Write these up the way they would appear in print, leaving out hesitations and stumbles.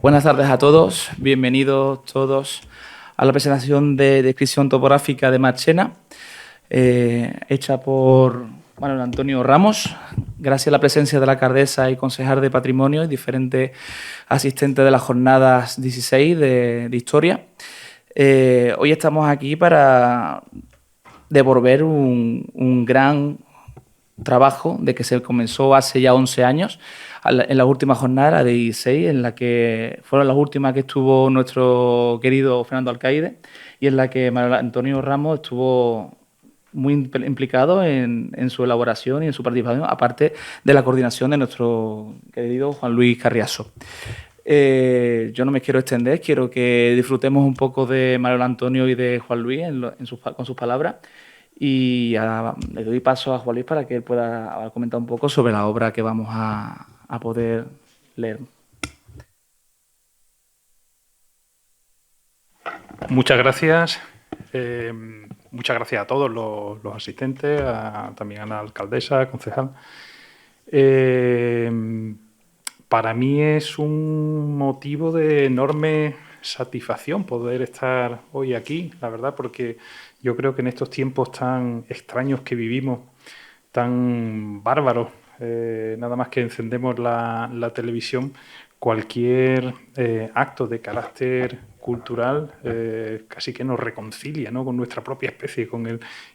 Buenas tardes a todos, bienvenidos todos a la presentación de descripción topográfica de Marchena, hecha por Manuel Antonio Ramos, gracias a la presencia de la alcaldesa y concejal de Patrimonio y diferentes asistentes de las jornadas 16 de Historia. Hoy estamos aquí para devolver un gran trabajo de que se comenzó hace ya 11 años, en la última jornada, la de 16, en la que fueron las últimas que estuvo nuestro querido Fernando Alcaide y en la que Manuel Antonio Ramos estuvo muy implicado en su elaboración y en su participación, aparte de la coordinación de nuestro querido Juan Luis Carriazo. Yo no me quiero extender, quiero que disfrutemos un poco de Manuel Antonio y de Juan Luis con sus palabras. Y le doy paso a Juan Luis para que él pueda comentar un poco sobre la obra que vamos a poder leer. Muchas gracias. Muchas gracias a todos los asistentes, también a la alcaldesa, concejal. Para mí es un motivo de enorme satisfacción poder estar hoy aquí, la verdad, porque yo creo que en estos tiempos tan extraños que vivimos, tan bárbaros, nada más que encendemos la televisión, cualquier acto de carácter cultural casi que nos reconcilia, ¿no?, con nuestra propia especie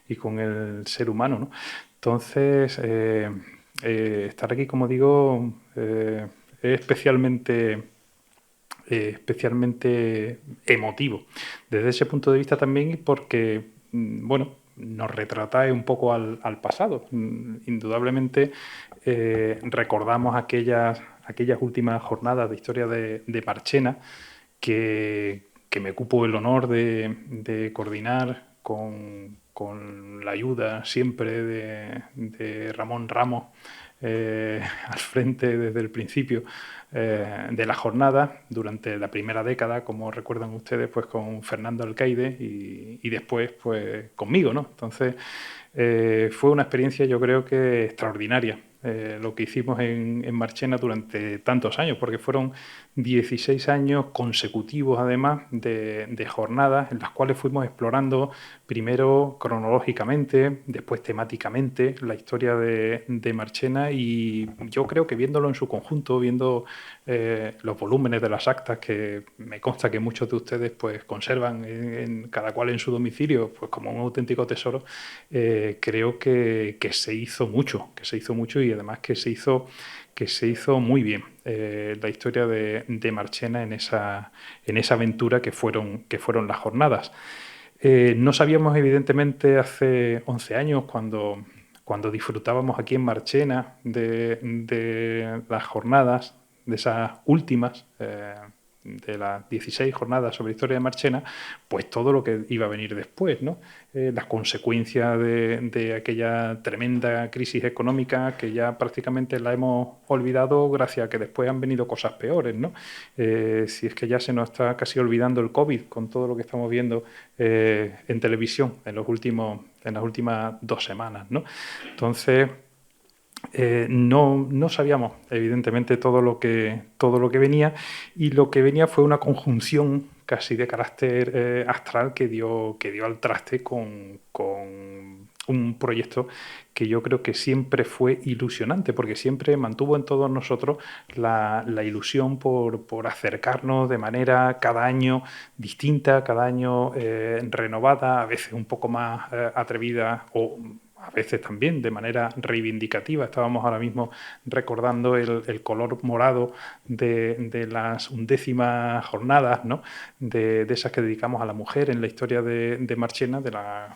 y con el ser humano, ¿no? Entonces, estar aquí, como digo, es especialmente emotivo desde ese punto de vista también, porque, bueno, nos retrata un poco al pasado. Indudablemente recordamos aquellas últimas jornadas de historia de Marchena que me cupo el honor de coordinar con la ayuda siempre de Ramón Ramos al frente desde el principio de la jornada, durante la primera década, como recuerdan ustedes, pues con Fernando Alcaide y después pues conmigo, ¿no? Entonces fue una experiencia, yo creo que extraordinaria, lo que hicimos en Marchena durante tantos años, porque fueron 16 años consecutivos, además, de jornadas en las cuales fuimos explorando primero cronológicamente, después temáticamente, la historia de Marchena, y yo creo que viéndolo en su conjunto, viendo los volúmenes de las actas, que me consta que muchos de ustedes pues conservan cada cual en su domicilio, pues como un auténtico tesoro, creo que se hizo mucho, y además que se hizo muy bien la historia de Marchena en esa aventura que fueron las jornadas. No sabíamos, evidentemente, hace 11 años, cuando disfrutábamos aquí en Marchena de las jornadas, de esas últimas, de las 16 jornadas sobre historia de Marchena, pues todo lo que iba a venir después, ¿no? Las consecuencias de aquella tremenda crisis económica que ya prácticamente la hemos olvidado, gracias a que después han venido cosas peores, ¿no? Si es que ya se nos está casi olvidando el COVID con todo lo que estamos viendo en televisión en las últimas 2 semanas, ¿no? Entonces, no sabíamos, evidentemente, todo lo que venía, y lo que venía fue una conjunción casi de carácter astral que dio al traste con un proyecto que yo creo que siempre fue ilusionante, porque siempre mantuvo en todos nosotros la ilusión por acercarnos de manera cada año distinta, cada año renovada, a veces un poco más atrevida, o a veces también de manera reivindicativa. Estábamos ahora mismo recordando el color morado de las 11ª jornadas, ¿no?, de esas que dedicamos a la mujer en la historia de Marchena, de las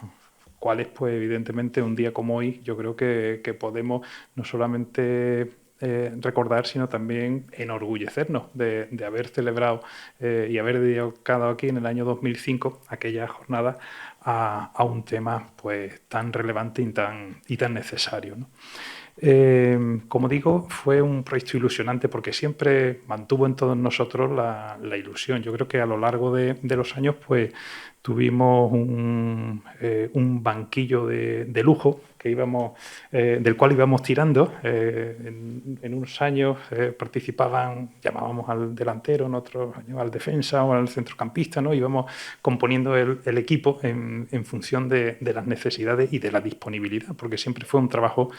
cuales, pues evidentemente, un día como hoy, yo creo que podemos no solamente recordar, sino también enorgullecernos de haber celebrado y haber dedicado aquí en el año 2005 aquella jornada a un tema pues tan relevante y tan necesario, ¿no? Como digo, fue un proyecto ilusionante porque siempre mantuvo en todos nosotros la ilusión. Yo creo que a lo largo de los años, pues tuvimos un banquillo de lujo que del cual íbamos tirando. En unos años participaban, llamábamos al delantero, en otros años al defensa o al centrocampista, ¿no? Íbamos componiendo el equipo en función de las necesidades y de la disponibilidad, porque siempre fue un trabajo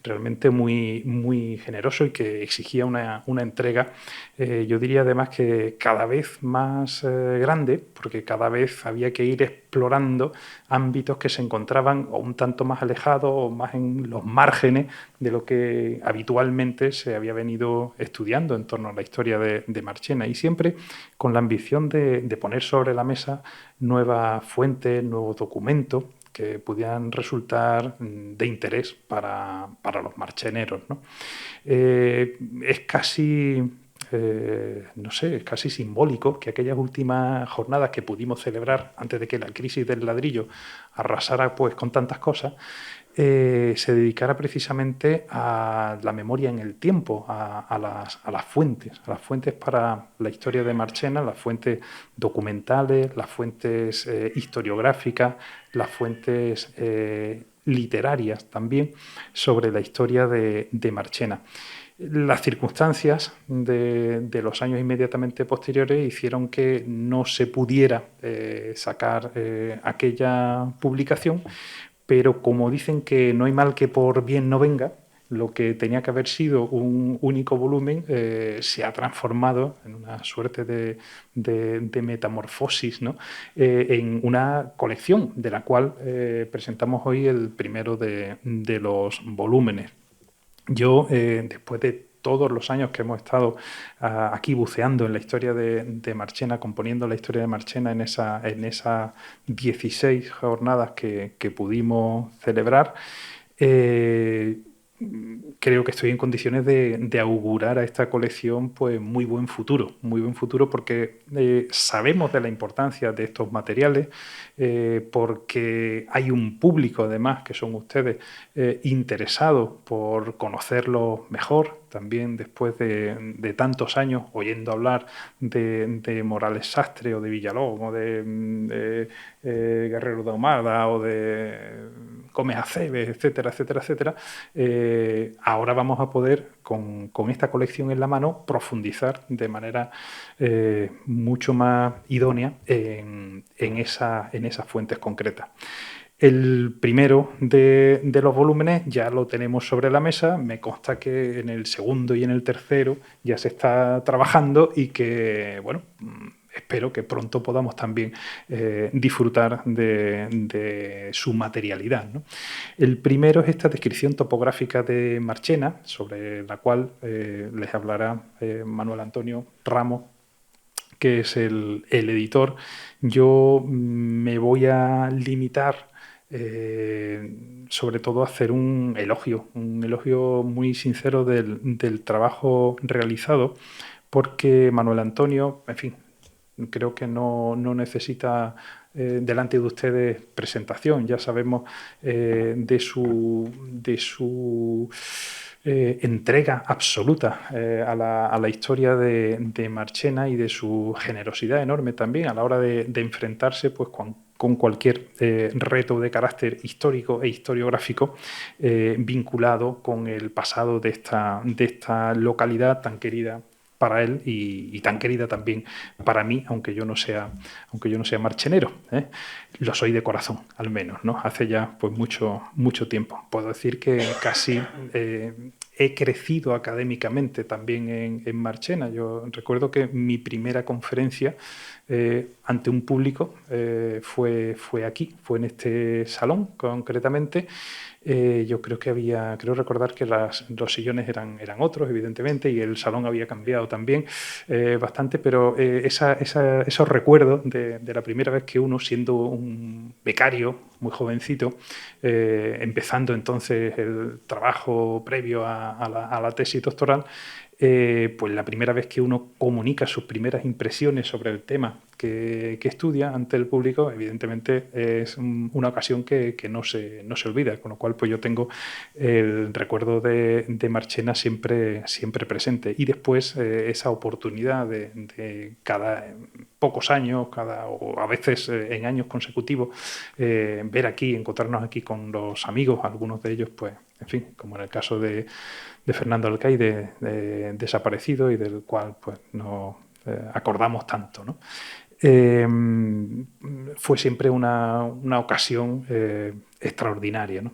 realmente muy, muy generoso y que exigía una entrega, yo diría además que cada vez más grande, porque cada vez había que ir explorando ámbitos que se encontraban o un tanto más alejados o más en los márgenes de lo que habitualmente se había venido estudiando en torno a la historia de Marchena, y siempre con la ambición de poner sobre la mesa nuevas fuentes, nuevos documentos que pudieran resultar de interés para los marcheneros, ¿no? Es casi, no sé, es casi simbólico que aquellas últimas jornadas que pudimos celebrar antes de que la crisis del ladrillo arrasara pues con tantas cosas, se dedicara precisamente a la memoria en el tiempo, a las fuentes para la historia de Marchena, las fuentes documentales, las fuentes historiográficas, las fuentes literarias también sobre la historia de Marchena. Las circunstancias de los años inmediatamente posteriores hicieron que no se pudiera sacar aquella publicación, pero como dicen que no hay mal que por bien no venga, lo que tenía que haber sido un único volumen se ha transformado en una suerte de metamorfosis, ¿no? En una colección de la cual presentamos hoy el primero de los volúmenes. Yo, después de todos los años que hemos estado aquí buceando en la historia de Marchena, componiendo la historia de Marchena en esas 16 jornadas que pudimos celebrar, creo que estoy en condiciones de augurar a esta colección pues muy buen futuro porque sabemos de la importancia de estos materiales, porque hay un público además, que son ustedes, interesados por conocerlos mejor, también después de tantos años oyendo hablar de Morales Sastre o de Villalón o de Guerrero de Ahumada o de Gómez Aceves, etcétera, etcétera, etcétera. Ahora vamos a poder, con esta colección en la mano, profundizar de manera mucho más idónea en esas fuentes concretas. El primero de los volúmenes ya lo tenemos sobre la mesa. Me consta que en el segundo y en el tercero ya se está trabajando y que, bueno, espero que pronto podamos también disfrutar de su materialidad, ¿no? El primero es esta descripción topográfica de Marchena, sobre la cual les hablará Manuel Antonio Ramos, que es el editor. Yo me voy a limitar sobre todo a hacer un elogio muy sincero del trabajo realizado, porque Manuel Antonio, en fin, creo que no necesita delante de ustedes presentación. Ya sabemos de su entrega absoluta a la historia de Marchena y de su generosidad enorme también a la hora de enfrentarse pues, con cualquier reto de carácter histórico e historiográfico vinculado con el pasado de esta localidad tan querida para él y tan querida también para mí, aunque yo no sea marchenero, ¿eh? Lo soy de corazón, al menos, ¿no? Hace ya pues mucho tiempo. Puedo decir que casi he crecido académicamente también en Marchena. Yo recuerdo que mi primera conferencia ante un público fue aquí, fue en este salón concretamente. Yo creo recordar que los sillones eran otros, evidentemente, y el salón había cambiado también bastante, pero esos recuerdos de la primera vez que uno, siendo un becario muy jovencito, empezando entonces el trabajo previo a la tesis doctoral, pues la primera vez que uno comunica sus primeras impresiones sobre el tema que estudia ante el público, evidentemente es una ocasión que no se olvida, con lo cual pues yo tengo el recuerdo de Marchena siempre presente. Y después esa oportunidad de cada pocos años, o a veces en años consecutivos, ver aquí, encontrarnos aquí con los amigos, algunos de ellos, pues, en fin, como en el caso de Fernando Alcaide, desaparecido y del cual pues nos acordamos tanto, ¿no? Fue siempre una ocasión extraordinaria, ¿no?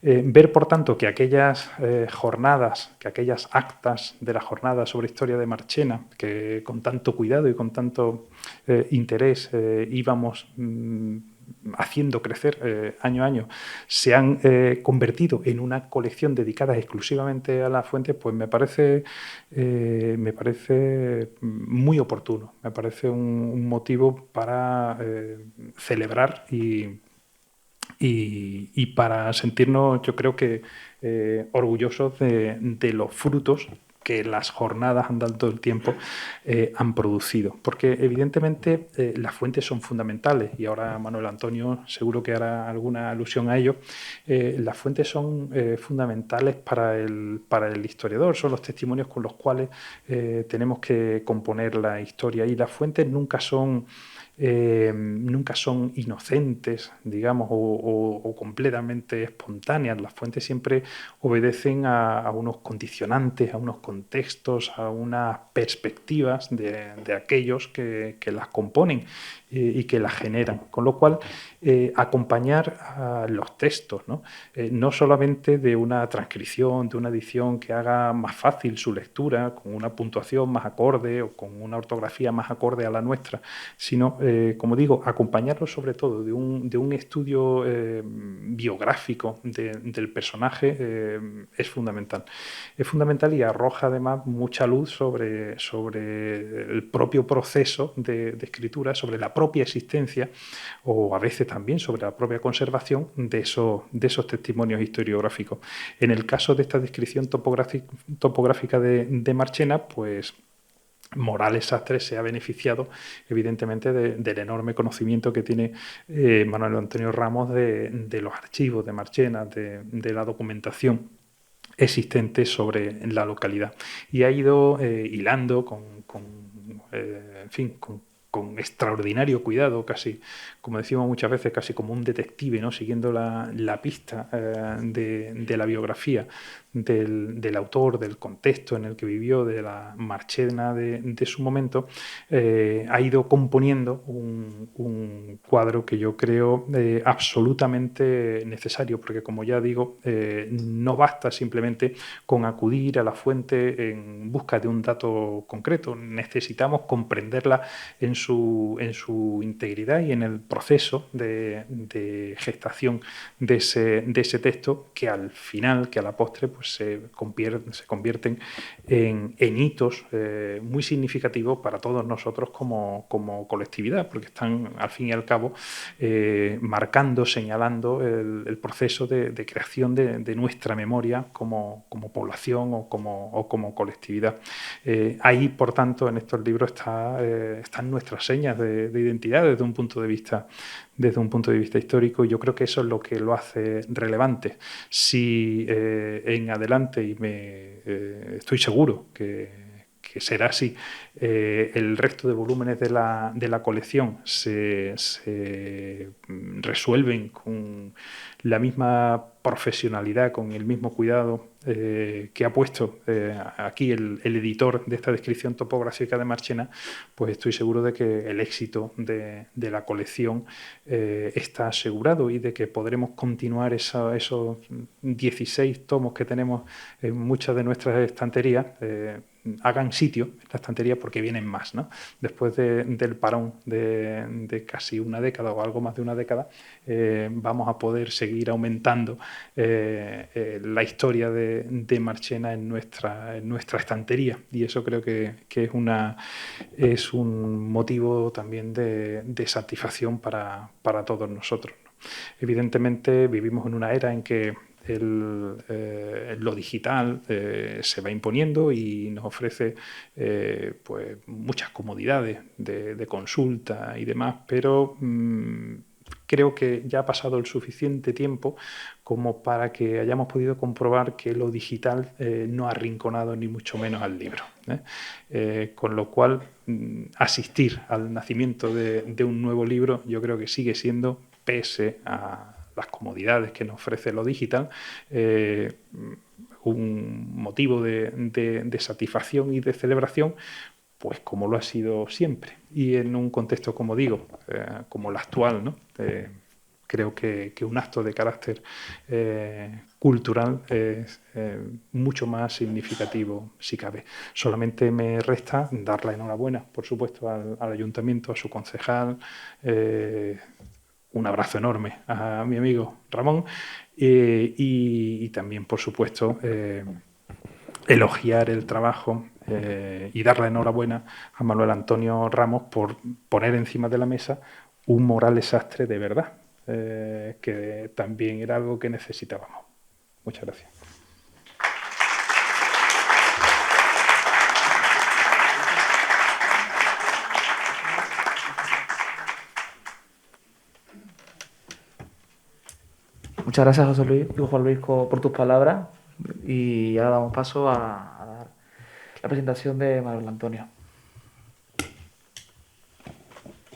Ver, por tanto, que aquellas jornadas, que aquellas actas de la jornada sobre historia de Marchena, que con tanto cuidado y con tanto interés íbamos haciendo crecer año a año, se han convertido en una colección dedicada exclusivamente a la fuente, pues me parece muy oportuno, me parece un motivo para celebrar y para sentirnos, yo creo que orgullosos de los frutos que las jornadas andando el tiempo han producido. Porque evidentemente las fuentes son fundamentales y ahora Manuel Antonio seguro que hará alguna alusión a ello. Las fuentes son fundamentales para el historiador, son los testimonios con los cuales tenemos que componer la historia y las fuentes nunca son inocentes, digamos, o completamente espontáneas. Las fuentes siempre obedecen a unos condicionantes, a unos contextos, a unas perspectivas de aquellos que las componen y que las generan. Con lo cual, acompañar a los textos, ¿no? No solamente de una transcripción, de una edición que haga más fácil su lectura, con una puntuación más acorde o con una ortografía más acorde a la nuestra, sino, como digo, acompañarlo sobre todo de un estudio biográfico del personaje es fundamental. Es fundamental y arroja además mucha luz sobre el propio proceso de escritura, sobre la propia existencia o a veces también sobre la propia conservación de esos testimonios historiográficos. En el caso de esta descripción topográfica de Marchena, pues Morales Sastre se ha beneficiado evidentemente del enorme conocimiento que tiene Manuel Antonio Ramos de los archivos de Marchena, de la documentación existente sobre la localidad. Y ha ido hilando en fin, con extraordinario cuidado, casi, como decimos muchas veces, casi como un detective, ¿no? Siguiendo la pista de la biografía del autor, del contexto en el que vivió, de la Marchena de su momento, ha ido componiendo un cuadro que yo creo absolutamente necesario, porque como ya digo, no basta simplemente con acudir a la fuente en busca de un dato concreto, necesitamos comprenderla en su integridad y en el proceso de gestación de ese texto que al final, que a la postre, pues se convierten en hitos muy significativos para todos nosotros como colectividad, porque están al fin y al cabo marcando, señalando el proceso de creación de nuestra memoria como población o como colectividad. Ahí, por tanto, en estos libros están nuestras señas de identidad desde un punto de vista histórico, y yo creo que eso es lo que lo hace relevante. Si en adelante, y estoy seguro que será así, el resto de volúmenes de la colección se resuelven con la misma profesionalidad, con el mismo cuidado que ha puesto aquí el editor de esta descripción topográfica de Marchena, pues estoy seguro de que el éxito de la colección está asegurado y de que podremos continuar esos 16 tomos que tenemos en muchas de nuestras estanterías, hagan sitio en la estantería, porque vienen más, ¿no? Después del parón de casi una década o algo más de una década, vamos a poder seguir aumentando la historia de Marchena en nuestra estantería, y eso creo que es un motivo también de satisfacción para todos nosotros, ¿no? Evidentemente vivimos en una era en que lo digital se va imponiendo y nos ofrece pues muchas comodidades de consulta y demás, pero creo que ya ha pasado el suficiente tiempo como para que hayamos podido comprobar que lo digital no ha arrinconado ni mucho menos al libro. Con lo cual, asistir al nacimiento de un nuevo libro yo creo que sigue siendo, pese a las comodidades que nos ofrece lo digital, un motivo de satisfacción y de celebración, pues como lo ha sido siempre. Y en un contexto, como digo, como el actual, ¿no? Creo que un acto de carácter cultural es mucho más significativo, si cabe. Solamente me resta dar la enhorabuena, por supuesto, al ayuntamiento, a su concejal, un abrazo enorme a mi amigo Ramón y también, por supuesto, elogiar el trabajo y dar la enhorabuena a Manuel Antonio Ramos por poner encima de la mesa un Morales Sastre de verdad, que también era algo que necesitábamos. Muchas gracias. Muchas gracias, José Luis y Juan Luis, por tus palabras. Y ahora damos paso a dar la presentación de Manuel Antonio.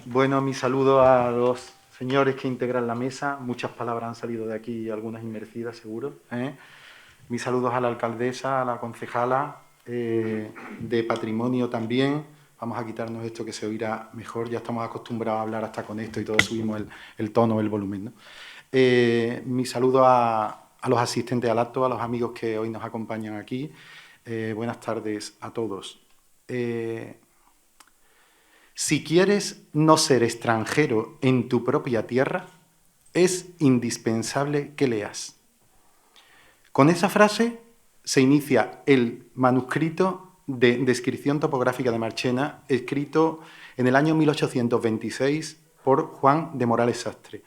Bueno, mi saludo a los señores que integran la mesa. Muchas palabras han salido de aquí, algunas inmerecidas, seguro. Mis saludos a la alcaldesa, a la concejala, de patrimonio también. Vamos a quitarnos esto que se oirá mejor. Ya estamos acostumbrados a hablar hasta con esto y todos subimos el tono, el volumen, ¿no? Mi saludo a los asistentes al acto, a los amigos que hoy nos acompañan aquí. Buenas tardes a todos. Si quieres no ser extranjero en tu propia tierra, es indispensable que leas. Con esa frase se inicia el manuscrito de descripción topográfica de Marchena, escrito en el año 1826 por Juan de Morales Sastre.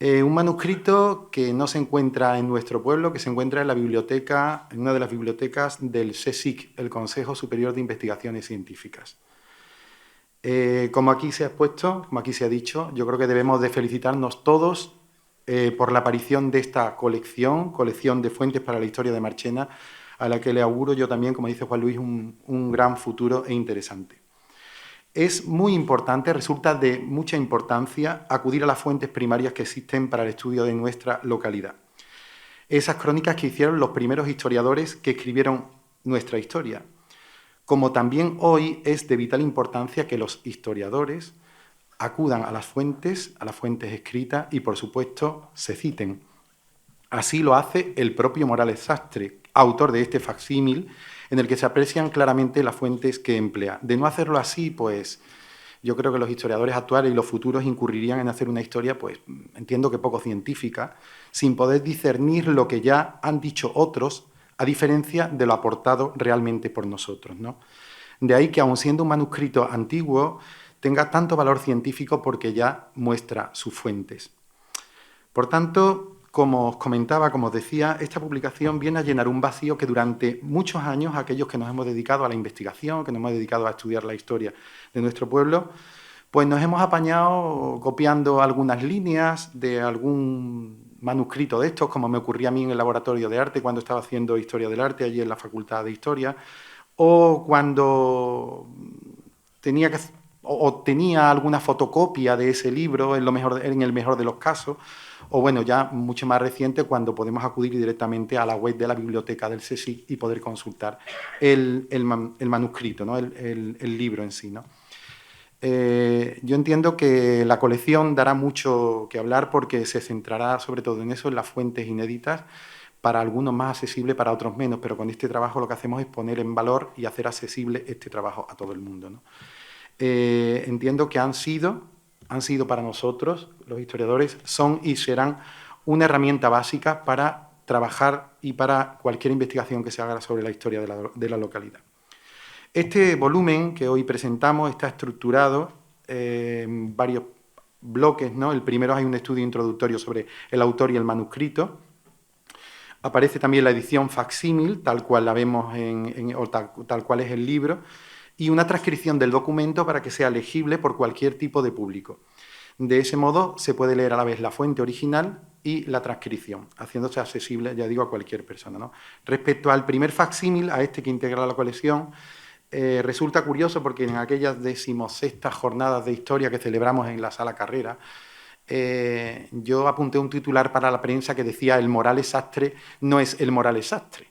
Un manuscrito que no se encuentra en nuestro pueblo, que se encuentra en la biblioteca, en una de las bibliotecas del CSIC, el Consejo Superior de Investigaciones Científicas. Como aquí se ha expuesto, como aquí se ha dicho, yo creo que debemos de felicitarnos todos por la aparición de esta colección de fuentes para la historia de Marchena, a la que le auguro yo también, como dice Juan Luis, un gran futuro e interesante. Es muy importante, resulta de mucha importancia acudir a las fuentes primarias que existen para el estudio de nuestra localidad. Esas crónicas que hicieron los primeros historiadores que escribieron nuestra historia. Como también hoy es de vital importancia que los historiadores acudan a las fuentes escritas y, por supuesto, se citen. Así lo hace el propio Morales Sastre, autor de este facsímil, en el que se aprecian claramente las fuentes que emplea. De no hacerlo así, pues yo creo que los historiadores actuales y los futuros incurrirían en hacer una historia, pues entiendo que poco científica, sin poder discernir lo que ya han dicho otros, a diferencia de lo aportado realmente por nosotros, ¿no? De ahí que, aun siendo un manuscrito antiguo, tenga tanto valor científico porque ya muestra sus fuentes. Por tanto, como os comentaba, como os decía, esta publicación viene a llenar un vacío que durante muchos años aquellos que nos hemos dedicado a la investigación, que nos hemos dedicado a estudiar la historia de nuestro pueblo, pues nos hemos apañado copiando algunas líneas de algún manuscrito de estos, como me ocurría a mí en el laboratorio de arte cuando estaba haciendo Historia del Arte allí en la Facultad de Historia, o cuando tenía alguna fotocopia de ese libro, en el mejor de los casos, o bueno, ya mucho más reciente, cuando podemos acudir directamente a la web de la biblioteca del CSIC y poder consultar el manuscrito, ¿no? el libro en sí, ¿no? Yo entiendo que la colección dará mucho que hablar porque se centrará sobre todo en eso, en las fuentes inéditas, para algunos más accesible, para otros menos, pero con este trabajo lo que hacemos es poner en valor y hacer accesible este trabajo a todo el mundo, ¿no? Entiendo que han sido para nosotros, los historiadores, son y serán una herramienta básica para trabajar y para cualquier investigación que se haga sobre la historia de la localidad. Este volumen que hoy presentamos está estructurado en varios bloques, ¿no? El primero hay un estudio introductorio sobre el autor y el manuscrito. Aparece también la edición facsímil, tal cual la vemos o tal cual es el libro, y una transcripción del documento para que sea legible por cualquier tipo de público. De ese modo se puede leer a la vez la fuente original y la transcripción, haciéndose accesible, ya digo, a cualquier persona, ¿no? Respecto al primer facsímil, a este que integra la colección, resulta curioso porque en aquellas 16ª jornadas de historia que celebramos en la Sala Carrera, yo apunté un titular para la prensa que decía: el Morales Sastre no es el Morales Sastre.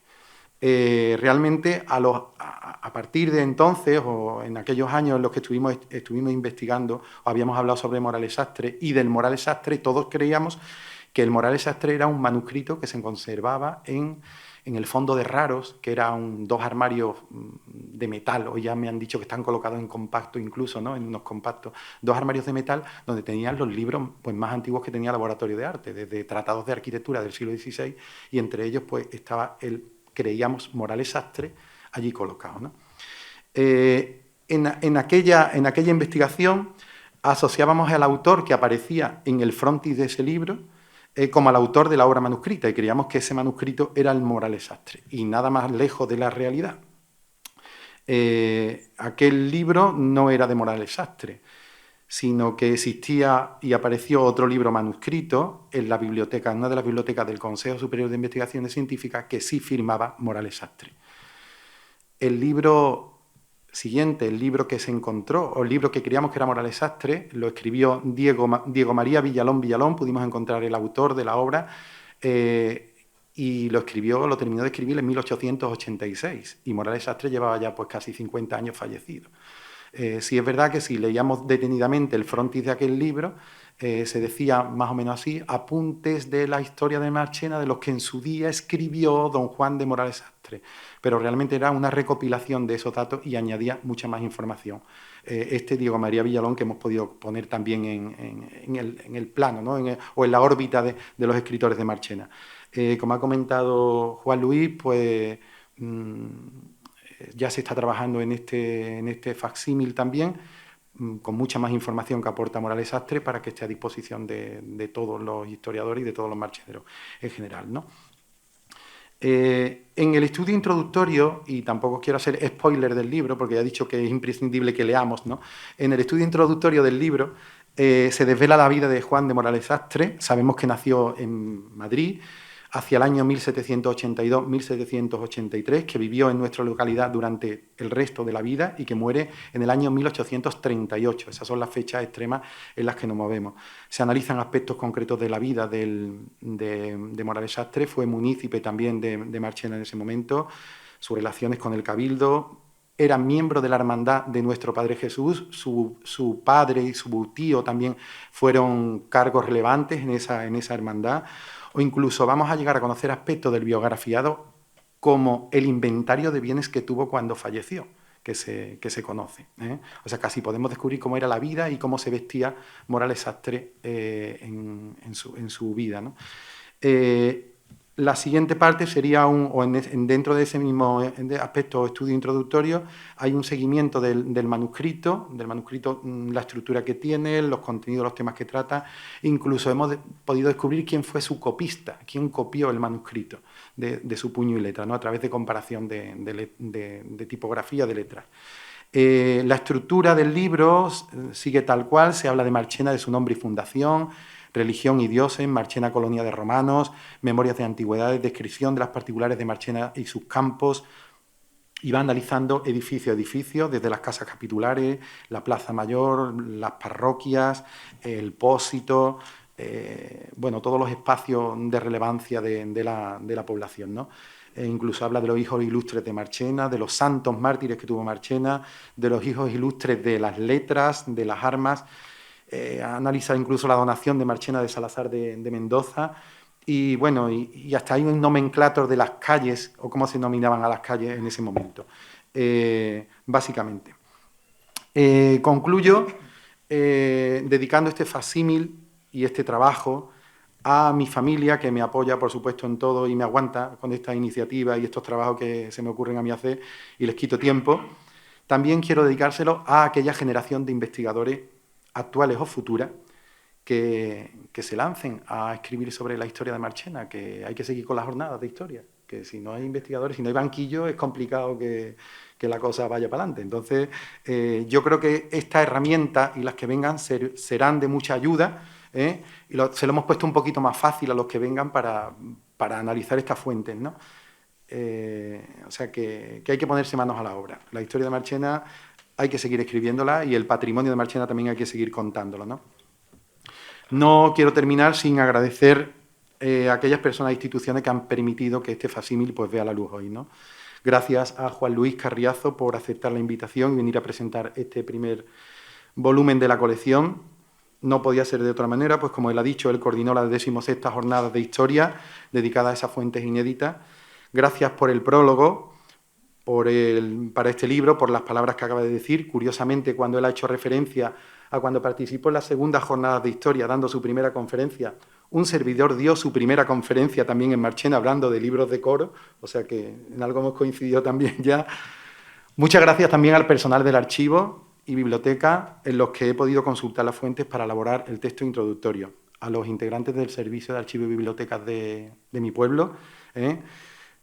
Realmente a partir de entonces, o en aquellos años en los que estuvimos investigando o habíamos hablado sobre Morales Sastre y del Morales Sastre, todos creíamos que el Morales Sastre era un manuscrito que se conservaba en el fondo de Raros, que eran 2 armarios de metal, o ya me han dicho que están colocados en compacto incluso, ¿no? En unos compactos, 2 armarios de metal donde tenían los libros pues, más antiguos que tenía el Laboratorio de Arte, desde tratados de arquitectura del siglo XVI, y entre ellos pues estaba creíamos, Morales Sastre allí colocado, ¿no? En aquella investigación asociábamos al autor que aparecía en el frontis de ese libro como al autor de la obra manuscrita, y creíamos que ese manuscrito era el Morales Sastre, y nada más lejos de la realidad. Aquel libro no era de Morales Sastre, sino que existía y apareció otro libro manuscrito en la biblioteca, en una de las bibliotecas del Consejo Superior de Investigaciones Científicas, que sí firmaba Morales Sastre. El libro siguiente, el libro que se encontró, o el libro que creíamos que era Morales Sastre, lo escribió Diego María Villalón, pudimos encontrar el autor de la obra, y lo terminó de escribir en 1886, y Morales Sastre llevaba ya pues casi 50 años fallecido. Sí es verdad que si leíamos detenidamente el frontis de aquel libro, se decía más o menos así: apuntes de la historia de Marchena de los que en su día escribió don Juan de Morales Sastre, pero realmente era una recopilación de esos datos y añadía mucha más información. Diego María Villalón, que hemos podido poner también en el plano, ¿no? o en la órbita de los escritores de Marchena. Como ha comentado Juan Luis, pues ya se está trabajando en este facsímil también, con mucha más información que aporta Morales Sastre, para que esté a disposición de todos los historiadores y de todos los marcheneros en general, ¿no? En el estudio introductorio, y tampoco quiero hacer spoiler del libro, porque ya he dicho que es imprescindible que leamos, ¿no? En el estudio introductorio del libro se desvela la vida de Juan de Morales Sastre. Sabemos que nació en Madrid hacia el año 1782-1783, que vivió en nuestra localidad durante el resto de la vida y que muere en el año 1838. Esas son las fechas extremas en las que nos movemos. Se analizan aspectos concretos de la vida de Morales Sastre. Fue munícipe también de Marchena en ese momento, sus relaciones con el Cabildo. Era miembro de la Hermandad de Nuestro Padre Jesús. Su padre y su tío también fueron cargos relevantes en esa hermandad. O incluso vamos a llegar a conocer aspectos del biografiado como el inventario de bienes que tuvo cuando falleció, que se conoce, ¿eh? O sea, casi podemos descubrir cómo era la vida y cómo se vestía Morales Sastre en su vida, ¿no? La siguiente parte sería dentro de ese mismo aspecto o estudio introductorio, hay un seguimiento del manuscrito, la estructura que tiene, los contenidos, los temas que trata. Incluso hemos podido descubrir quién fue su copista, quién copió el manuscrito de su puño y letra, ¿no? A través de comparación de tipografía de letras. La estructura del libro sigue tal cual: se habla de Marchena, de su nombre y fundación, religión y dioses, Marchena, colonia de romanos, memorias de antigüedades, descripción de las particulares de Marchena y sus campos, y va analizando edificio a edificio, desde las casas capitulares, la Plaza Mayor, las parroquias, el Pósito, todos los espacios de relevancia de la población, ¿no? Incluso habla de los hijos ilustres de Marchena, de los santos mártires que tuvo Marchena, de los hijos ilustres de las letras, de las armas. Analiza incluso la donación de Marchena de Salazar de Mendoza, y bueno, y hasta hay un nomenclator de las calles, o cómo se denominaban a las calles en ese momento, básicamente. Concluyo dedicando este facsímil y este trabajo a mi familia, que me apoya, por supuesto, en todo y me aguanta con esta iniciativa y estos trabajos que se me ocurren a mí hacer y les quito tiempo. También quiero dedicárselo a aquella generación de investigadores actuales o futuras que se lancen a escribir sobre la historia de Marchena, que hay que seguir con las jornadas de historia, que si no hay investigadores, si no hay banquillo, es complicado que la cosa vaya para adelante. Entonces, yo creo que esta herramienta y las que vengan serán de mucha ayuda, y se lo hemos puesto un poquito más fácil a los que vengan para analizar estas fuentes, ¿no? O sea que hay que ponerse manos a la obra. La historia de Marchena hay que seguir escribiéndola y el patrimonio de Marchena también hay que seguir contándolo, ¿no? No quiero terminar sin agradecer a aquellas personas e instituciones que han permitido que este facsímil pues vea la luz hoy, ¿no? Gracias a Juan Luis Carriazo por aceptar la invitación y venir a presentar este primer volumen de la colección. No podía ser de otra manera, pues como él ha dicho, él coordinó las 16ª jornadas de historia dedicadas a esas fuentes inéditas. Gracias por el prólogo, para este libro, por las palabras que acaba de decir. Curiosamente, cuando él ha hecho referencia a cuando participó en las segundas jornadas de historia, dando su primera conferencia, un servidor dio su primera conferencia también en Marchena, hablando de libros de coro, o sea que en algo hemos coincidido también ya. Muchas gracias también al personal del archivo y biblioteca, en los que he podido consultar las fuentes para elaborar el texto introductorio. A los integrantes del Servicio de Archivo y Bibliotecas de mi pueblo,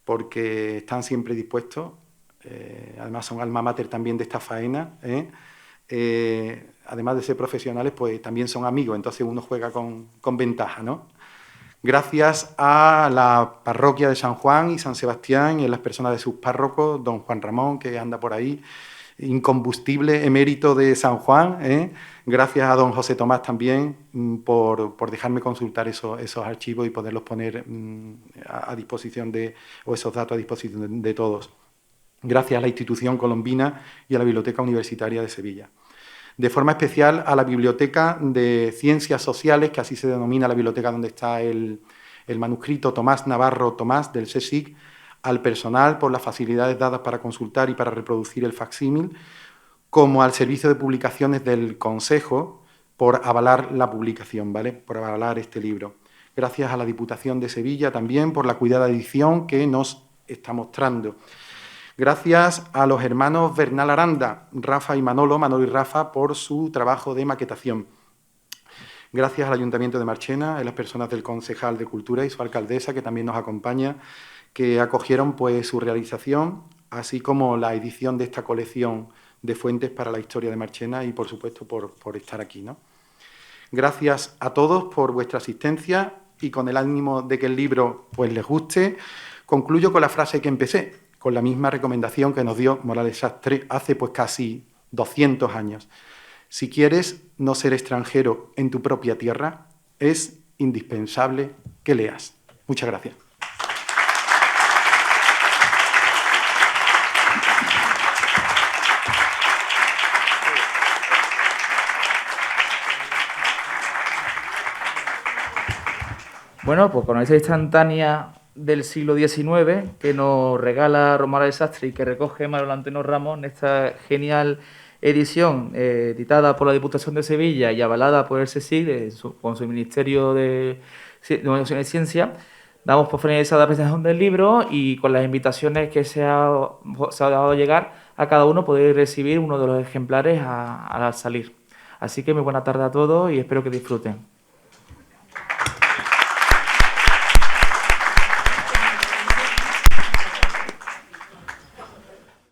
porque están siempre dispuestos, además son alma mater también de esta faena, además de ser profesionales, pues también son amigos, entonces uno juega con ventaja, ¿no? Gracias a la parroquia de San Juan y San Sebastián y a las personas de sus párrocos, don Juan Ramón, que anda por ahí, incombustible emérito de San Juan, Gracias a don José Tomás también por dejarme consultar esos archivos y poderlos poner a disposición o esos datos a disposición de todos. Gracias a la institución colombina y a la Biblioteca Universitaria de Sevilla. De forma especial a la Biblioteca de Ciencias Sociales, que así se denomina la biblioteca donde está el manuscrito Tomás Navarro Tomás del CSIC, al personal por las facilidades dadas para consultar y para reproducir el facsímil, como al Servicio de Publicaciones del Consejo por avalar la publicación, ¿vale? Por avalar este libro. Gracias a la Diputación de Sevilla también por la cuidada edición que nos está mostrando. Gracias a los hermanos Bernal Aranda, Rafa y Manolo y Rafa, por su trabajo de maquetación. Gracias al Ayuntamiento de Marchena, a las personas del Concejal de Cultura y su alcaldesa, que también nos acompaña, que acogieron pues, su realización, así como la edición de esta colección de fuentes para la historia de Marchena y, por supuesto, por estar aquí, ¿no? Gracias a todos por vuestra asistencia y con el ánimo de que el libro pues, les guste, concluyo con la frase que empecé, con la misma recomendación que nos dio Morales Sastre hace pues casi 200 años. Si quieres no ser extranjero en tu propia tierra, es indispensable que leas. Muchas gracias. Bueno, pues con esa instantánea del siglo XIX que nos regala Morales Sastre y que recoge Manuel Antonio Ramos en esta genial edición editada por la Diputación de Sevilla y avalada por el CSIC con su Ministerio de Innovación y Ciencia, damos por finalizada la presentación del libro y con las invitaciones que se ha dado a llegar a cada uno poder recibir uno de los ejemplares al salir. Así que muy buena tarde a todos y espero que disfruten.